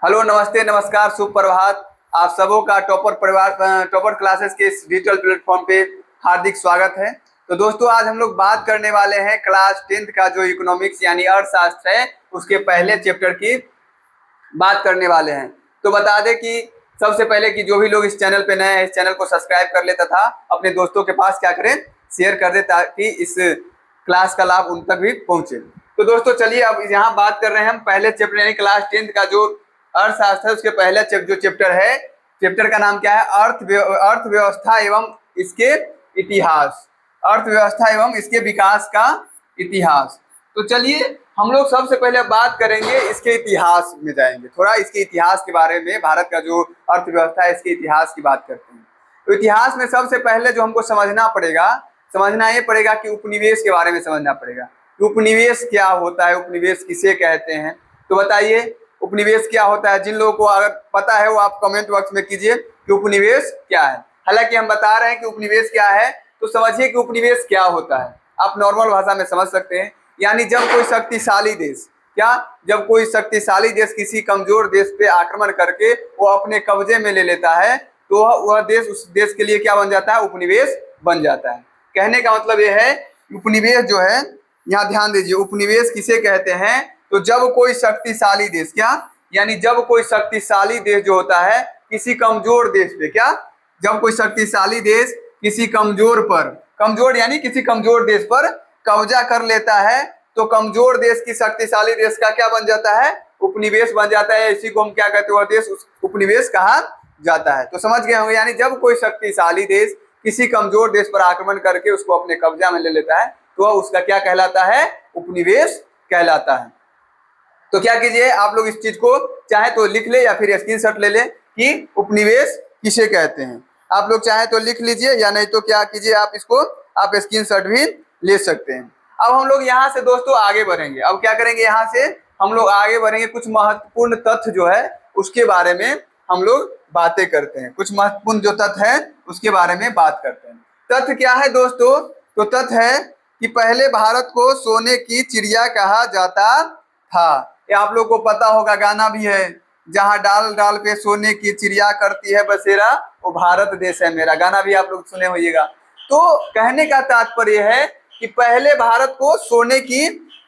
Hello, नमस्ते, नमस्कार, सुप्रभात। आप सबों का टॉपर क्लासेस के इस डिजिटल प्लेटफॉर्म पे हार्दिक स्वागत है। तो दोस्तों, आज हम लोग बात करने वाले हैं क्लास 10th का जो इकोनॉमिक्स यानी अर्थशास्त्र है उसके पहले चैप्टर की बात करने वाले हैं। तो बता दें कि सबसे पहले कि जो भी लोग इस चैनल पे नए हैं, इस चैनल को सब्सक्राइब कर ले तथा अपने दोस्तों के पास क्या करें, शेयर कर दे ताकि इस क्लास का लाभ उन तक भी पहुंचे। तो दोस्तों चलिए, अब यहाँ बात कर रहे हैं हम पहले चैप्टर यानी क्लास 10th का जो अर्थशास्त्र है उसके पहला जो चैप्टर है, चैप्टर का नाम क्या है? अर्थव्यवस्था एवं इसके इतिहास, अर्थव्यवस्था एवं इसके विकास का इतिहास। तो चलिए हम लोग सबसे पहले बात करेंगे इसके इतिहास में जाएंगे, थोड़ा इसके इतिहास के बारे में, भारत का जो अर्थव्यवस्था है इसके इतिहास की बात करते हैं। तो इतिहास में सबसे पहले जो हमको समझना ये पड़ेगा कि उपनिवेश के बारे में समझना पड़ेगा। उपनिवेश क्या होता है, उपनिवेश किसे कहते हैं? तो बताइए उपनिवेश क्या होता है। जिन लोगों को अगर पता है वो आप कमेंट बॉक्स में कीजिए कि उपनिवेश क्या है। हालांकि हम बता रहे हैं कि उपनिवेश क्या है, तो समझिए कि उपनिवेश क्या होता है। आप नॉर्मल भाषा में समझ सकते हैं, यानी जब कोई शक्तिशाली देश जब कोई शक्तिशाली देश किसी कमजोर देश पे आक्रमण करके वो अपने कब्जे में ले लेता है, तो वह देश उस देश के लिए क्या बन जाता है? उपनिवेश बन जाता है। कहने का मतलब यह है, उपनिवेश जो है, यहाँ ध्यान दीजिए, उपनिवेश किसे कहते हैं? तो जब कोई शक्तिशाली देश यानी जब कोई शक्तिशाली देश जो होता है किसी कमजोर देश पे जब कोई शक्तिशाली देश किसी कमजोर यानी किसी कमजोर देश पर कब्जा कर लेता है, तो कमजोर देश की शक्तिशाली देश का क्या बन जाता है? उपनिवेश बन जाता है। इसी को हम क्या कहते हैं? वह देश उपनिवेश कहा जाता है। तो समझ गए होंगे, यानी जब कोई शक्तिशाली देश किसी कमजोर देश पर आक्रमण करके उसको अपने कब्जा में ले लेता है, तो वह उसका क्या कहलाता है? उपनिवेश कहलाता है। तो क्या कीजिए, आप लोग इस चीज को चाहे तो लिख ले या फिर स्क्रीनशॉट ले ले कि उपनिवेश किसे कहते हैं। आप लोग चाहे तो लिख लीजिए, या नहीं तो क्या कीजिए, आप इसको स्क्रीनशॉट भी ले सकते हैं। अब हम लोग यहाँ से दोस्तों आगे बढ़ेंगे। अब क्या करेंगे, यहाँ से हम लोग आगे बढ़ेंगे, कुछ महत्वपूर्ण तथ्य जो है उसके बारे में हम लोग बातें करते हैं। कुछ महत्वपूर्ण जो तथ्य है उसके बारे में बात करते हैं। तथ्य क्या है दोस्तों? तो तथ्य है कि पहले भारत को सोने की चिड़िया कहा जाता था। ये आप लोग को पता होगा, गाना भी है, जहाँ डाल डाल पे सोने की चिड़िया करती है बसेरा, वो भारत देश है मेरा। गाना भी आप लोग सुने होइएगा। तो कहने का तात्पर्य है कि पहले भारत को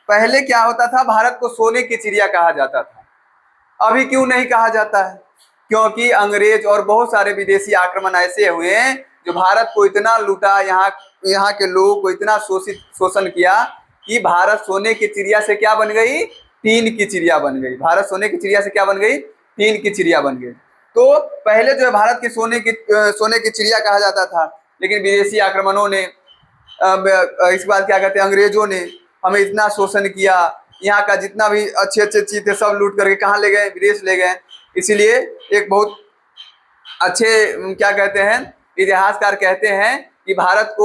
पहले क्या होता था? भारत को सोने की चिड़िया कहा जाता था। अभी क्यों नहीं कहा जाता है? क्योंकि अंग्रेज और बहुत सारे विदेशी आक्रमण ऐसे हुए हैं जो भारत को इतना लूटा, यहाँ के लोगों को इतना शोषण किया कि भारत सोने की चिड़िया से क्या बन गई? टीन की चिड़िया बन गई। भारत सोने की चिड़िया से क्या बन गई? टीन की चिड़िया बन गई। तो पहले जो है भारत की सोने की चिड़िया कहा जाता था, लेकिन विदेशी आक्रमणों ने, इस बात क्या कहते हैं, अंग्रेजों ने हमें इतना शोषण किया, यहाँ का जितना भी अच्छे अच्छे चीज थे सब लूट करके कहाँ ले गए? विदेश ले गए। इसीलिए एक बहुत अच्छे क्या कहते हैं, इतिहासकार कहते हैं कि भारत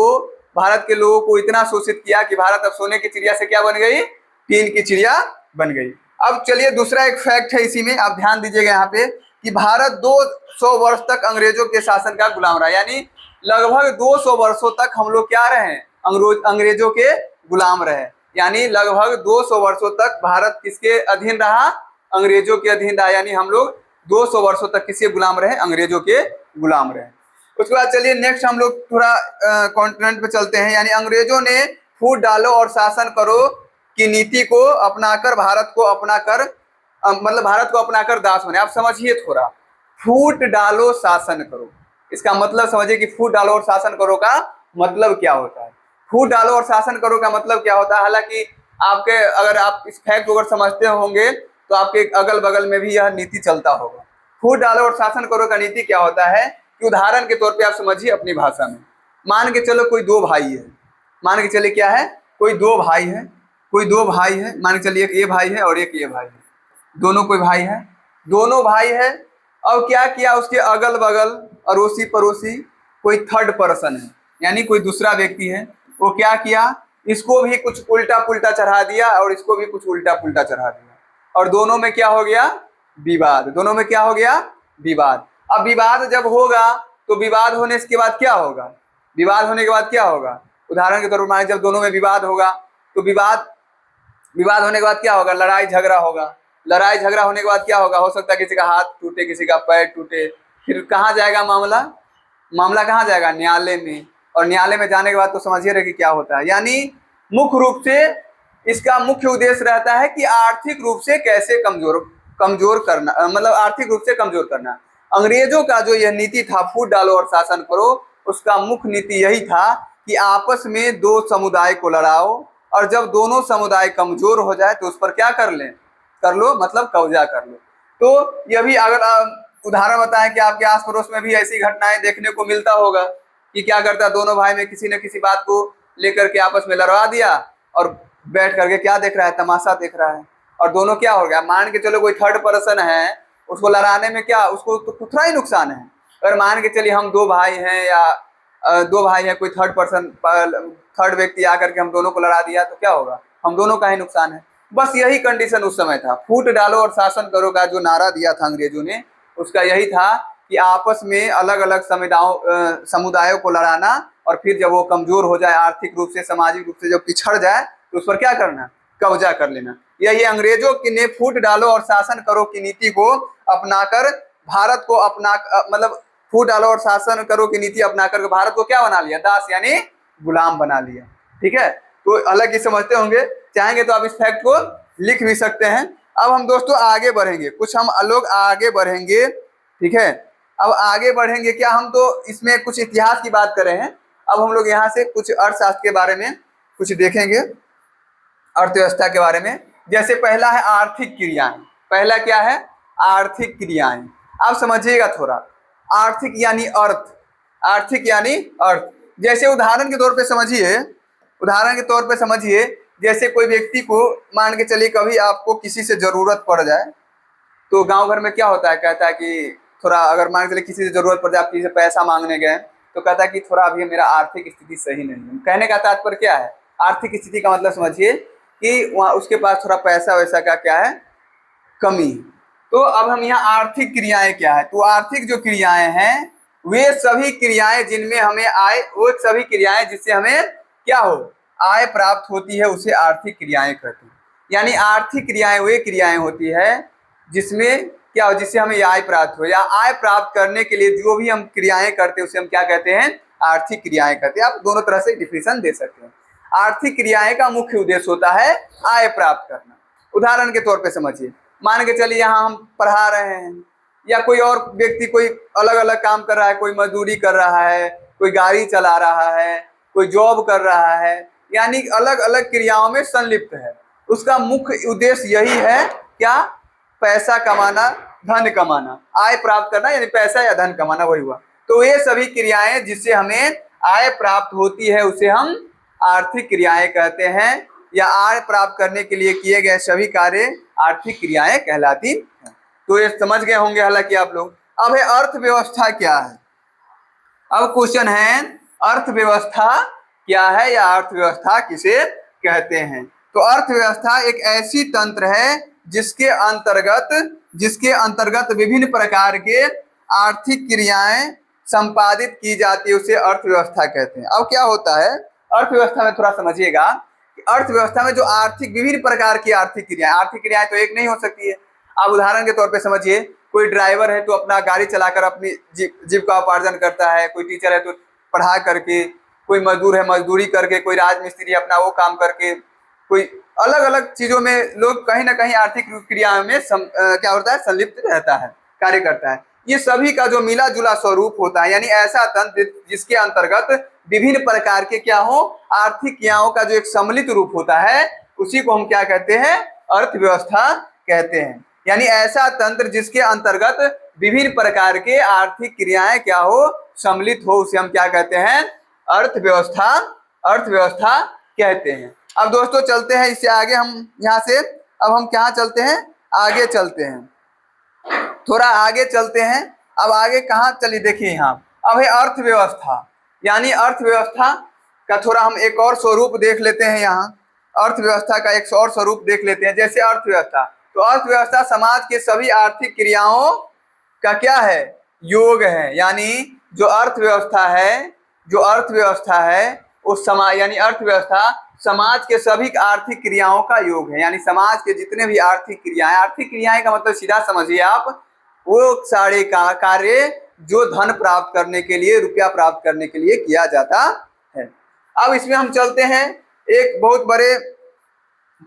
के लोगों को इतना शोषित किया कि भारत अब सोने की चिड़िया से क्या बन गई? टीन की चिड़िया बन गई। अब चलिए दूसरा एक फैक्ट है इसी में, आप ध्यान दीजिएगा यहाँ पे, कि भारत 200 वर्ष तक अंग्रेजों के शासन का गुलाम रहा। यानी लगभग 200 वर्षों तक हम लोग क्या रहे? अंग्रेजों के गुलाम रहे। यानी लगभग 200 वर्षों तक भारत किसके अधीन रहा? अंग्रेजों के अधीन रहा। यानी हम लोग 200 वर्षों तक किसके गुलाम रहे? अंग्रेजों के गुलाम रहे। उसके बाद चलिए नेक्स्ट हम लोग थोड़ा कॉन्टिनेंट पे चलते हैं। यानी अंग्रेजों ने फूट डालो और शासन करो की नीति को अपनाकर भारत को अपनाकर दास बने। आप समझिए थोड़ा, फूट डालो शासन करो, इसका मतलब समझिए कि फूट डालो और शासन करो का मतलब क्या होता है। फूट डालो और शासन करो का मतलब क्या होता है? हालांकि अगर आप इस फैक्ट को अगर समझते होंगे तो आपके अगल बगल में भी यह नीति चलता होगा। फूट डालो और शासन करो का नीति क्या होता है कि उदाहरण के तौर पे आप समझिए अपनी भाषा में, मान के चलो कोई दो भाई है, मान के चलिए क्या है, कोई दो भाई है, मान के चलिए एक ये भाई है और एक ये भाई है, दोनों कोई भाई है, दोनों भाई है। अब क्या किया, उसके अगल बगल अड़ोसी पड़ोसी कोई थर्ड पर्सन है, यानी कोई दूसरा व्यक्ति है, वो क्या किया, इसको भी कुछ उल्टा पुल्टा चढ़ा दिया और इसको भी कुछ उल्टा पुल्टा चढ़ा दिया, और दोनों में क्या हो गया? विवाद। दोनों में क्या हो गया? विवाद। अब विवाद जब होगा तो विवाद होने के बाद क्या होगा? विवाद होने के बाद क्या होगा? उदाहरण के तौर पर माने जब दोनों में विवाद होगा तो विवाद होने के बाद क्या होगा? लड़ाई झगड़ा होगा। लड़ाई झगड़ा होने के बाद क्या होगा, हो सकता है किसी का हाथ टूटे, किसी का पैर टूटे, फिर कहाँ जाएगा मामला, मामला कहाँ जाएगा, न्यायालय में। और न्यायालय में जाने के बाद तो समझिए रहे कि क्या होता है। यानी मुख्य रूप से इसका मुख्य उद्देश्य रहता है कि आर्थिक रूप से कैसे कमजोर करना, मतलब आर्थिक रूप से कमजोर करना। अंग्रेजों का जो यह नीति था, फूट डालो और शासन करो, उसका मुख्य नीति यही था कि आपस में दो समुदाय को लड़ाओ, और जब दोनों समुदाय कमजोर हो जाए तो उस पर क्या कर लो, मतलब कब्जा कर लो। तो यह भी अगर उदाहरण बताएं कि आपके आस पड़ोस में भी ऐसी घटनाएं देखने को मिलता होगा कि क्या करता है, दोनों भाई में किसी न किसी बात को लेकर के आपस में लड़वा दिया और बैठ करके क्या देख रहा है, तमाशा देख रहा है। और दोनों क्या हो गया, मान के चलो कोई थर्ड पर्सन है, उसको लड़ाने में क्या, उसको तो खुद ही नुकसान है। अगर मान के चलिए हम दो भाई हैं या दो भाई हैं, कोई थर्ड व्यक्ति आकर के हम दोनों को लड़ा दिया तो क्या होगा, हम दोनों का ही नुकसान है। बस यही कंडीशन उस समय था। फूट डालो और शासन करो का जो नारा दिया था अंग्रेजों ने, उसका यही था कि आपस में अलग अलग समुदायों को लड़ाना, और फिर जब वो कमजोर हो जाए, आर्थिक रूप से सामाजिक रूप से जब पिछड़ जाए, तो उस पर क्या करना, कब्जा कर लेना। यही अंग्रेजों ने फूट डालो और शासन करो की नीति को अपनाकर भारत को मतलब फूट डालो और शासन करो की नीति अपनाकर भारत को क्या बना लिया, दास यानी गुलाम बना लिया। ठीक है, तो अलग ही समझते होंगे, चाहेंगे तो आप इस फैक्ट को लिख भी सकते हैं। अब हम दोस्तों आगे बढ़ेंगे, कुछ हम लोग आगे बढ़ेंगे। ठीक है, अब आगे बढ़ेंगे क्या, हम तो इसमें कुछ इतिहास की बात कर रहे हैं। अब हम लोग यहाँ से कुछ अर्थशास्त्र के बारे में कुछ देखेंगे, अर्थव्यवस्था के बारे में। जैसे पहला है आर्थिक क्रियाएं। पहला क्या है, आर्थिक क्रियाएं। आप समझिएगा थोड़ा, आर्थिक यानी अर्थ, आर्थिक यानी अर्थ। जैसे उदाहरण के तौर पे समझिए, जैसे कोई व्यक्ति को मान के चलिए कभी आपको किसी से जरूरत पड़ जाए, तो गांव घर में क्या होता है, कहता है कि थोड़ा, अगर मान के चलिए किसी से जरूरत पड़ जाए, आप किसी से पैसा मांगने गए तो कहता है कि थोड़ा अभी मेरा आर्थिक स्थिति सही नहीं है। कहने का तात्पर्य क्या है, आर्थिक स्थिति का मतलब समझिए कि वहाँ उसके पास थोड़ा पैसा वैसा का क्या है, कमी। तो अब हम यहाँ आर्थिक क्रियाएं क्या है, तो आर्थिक जो क्रियाएं हैं वे सभी क्रियाएं जिनमें हमें आय, वो सभी क्रियाएं जिससे हमें क्या हो, आय प्राप्त होती है, उसे आर्थिक क्रियाएं कहते हैं। यानी आर्थिक क्रियाएं वे क्रियाएं होती है जिसमें क्या हो, जिससे हमें आय प्राप्त हो, या आय प्राप्त करने के लिए जो भी हम क्रियाएं करते हैं उसे हम क्या कहते हैं, आर्थिक क्रियाएं कहते हैं। आप दोनों तरह से डिफिनेशन दे सकते हैं। आर्थिक क्रियाएं का मुख्य उद्देश्य होता है आय प्राप्त करना। उदाहरण के तौर पे समझिए, मान के चलिए यहाँ हम पढ़ा रहे हैं, या कोई और व्यक्ति कोई अलग अलग काम कर रहा है, कोई मजदूरी कर रहा है, कोई गाड़ी चला रहा है, कोई जॉब कर रहा है, यानी अलग अलग क्रियाओं में संलिप्त है। उसका मुख्य उद्देश्य यही है क्या, पैसा कमाना, धन कमाना, आय प्राप्त करना, यानी पैसा या धन कमाना, वही हुआ। तो ये सभी क्रियाएं जिससे हमें आय प्राप्त होती है उसे हम आर्थिक क्रियाएं कहते हैं, या आय प्राप्त करने के लिए किए गए सभी कार्य आर्थिक क्रियाएं कहलाती हैं। तो ये समझ गए होंगे हालांकि आप लोग। अब है अर्थव्यवस्था क्या है। अब क्वेश्चन है अर्थव्यवस्था क्या है, या अर्थव्यवस्था किसे कहते हैं। तो अर्थव्यवस्था एक ऐसी तंत्र है जिसके अंतर्गत विभिन्न प्रकार के आर्थिक क्रियाएं संपादित की जाती है, उसे अर्थव्यवस्था कहते हैं। अब क्या होता है अर्थव्यवस्था में, थोड़ा समझिएगा कि अर्थव्यवस्था में जो विभिन्न प्रकार की आर्थिक क्रियाएं तो एक नहीं हो सकती है। आप उदाहरण के तौर पे समझिए, कोई ड्राइवर है तो अपना गाड़ी चलाकर अपनी जीविका उपार्जन करता है, कोई टीचर है तो पढ़ा करके, कोई मजदूर है मजदूरी करके, कोई राजमिस्त्री अपना वो काम करके, कोई अलग अलग चीजों में लोग कहीं ना कहीं आर्थिक क्रिया में क्या होता है, संलिप्त रहता है, कार्य करता है। ये सभी का जो मिला जुला स्वरूप होता है, यानी ऐसा तंत्र जिसके अंतर्गत विभिन्न प्रकार के क्या हो, आर्थिक क्रियाओं का जो एक सम्मिलित रूप होता है, उसी को हम क्या कहते हैं, अर्थव्यवस्था कहते हैं। यानी ऐसा तंत्र जिसके अंतर्गत विभिन्न प्रकार के आर्थिक क्रियाएं क्या हो, सम्मिलित हो, उसे हम क्या कहते हैं, अर्थव्यवस्था कहते हैं। अब दोस्तों चलते हैं इससे आगे, हम यहाँ से अब हम क्या चलते हैं, आगे चलते हैं, थोड़ा आगे चलते हैं। अब आगे कहाँ चलिए, देखिए यहाँ अब है अर्थव्यवस्था। यानी अर्थव्यवस्था का थोड़ा हम एक और स्वरूप देख लेते हैं। यहाँ अर्थव्यवस्था का एक और स्वरूप देख लेते हैं। जैसे अर्थव्यवस्था, तो अर्थव्यवस्था समाज के सभी आर्थिक क्रियाओं का क्या है, योग है। यानी जो अर्थव्यवस्था है उस समाज यानी अर्थव्यवस्था समाज के सभी आर्थिक क्रियाओं का योग है। यानी समाज के जितने भी आर्थिक क्रियाएं का मतलब सीधा समझिए आप, वो सारे कार्य जो धन प्राप्त करने के लिए, रुपया प्राप्त करने के लिए किया जाता है। अब इसमें हम चलते हैं, एक बहुत बड़े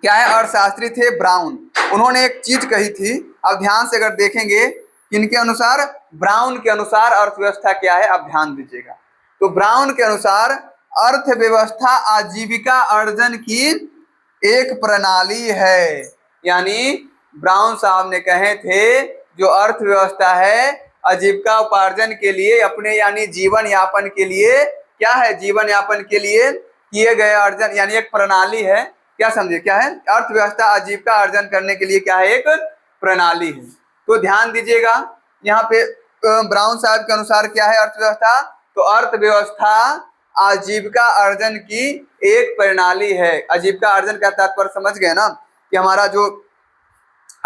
क्या है अर्थशास्त्री थे ब्राउन। उन्होंने एक चीज कही थी, अब ध्यान से अगर देखेंगे किनके अनुसार, ब्राउन के अनुसार अर्थव्यवस्था क्या है, अब ध्यान दीजिएगा। तो ब्राउन के अनुसार अर्थव्यवस्था आजीविका अर्जन की एक प्रणाली है। यानी ब्राउन साहब ने कहे थे जो अर्थव्यवस्था है आजीविका उपार्जन के लिए, अपने यानी जीवन यापन के लिए क्या है, जीवन यापन के लिए किए गए अर्जन यानी एक प्रणाली है। क्या समझे, क्या है अर्थव्यवस्था आजीविका अर्जन करने के लिए क्या है, एक प्रणाली है। तो ध्यान दीजिएगा यहाँ पे ब्राउन साहब के अनुसार क्या है अर्थव्यवस्था, तो अर्थव्यवस्था आजीविका अर्जन की एक प्रणाली है। आजीविका अर्जन का तात्पर्य समझ गए ना, कि हमारा जो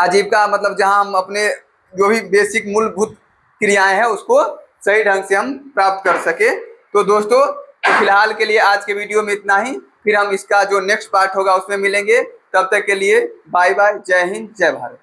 आजीविका मतलब जहां हम अपने जो भी बेसिक मूलभूत क्रियाएं हैं उसको सही ढंग से हम प्राप्त कर सके। तो दोस्तों तो फिलहाल के लिए आज के वीडियो में इतना ही, फिर हम इसका जो नेक्स्ट पार्ट होगा उसमें मिलेंगे। तब तक के लिए बाय बाय, जय हिंद, जय भारत।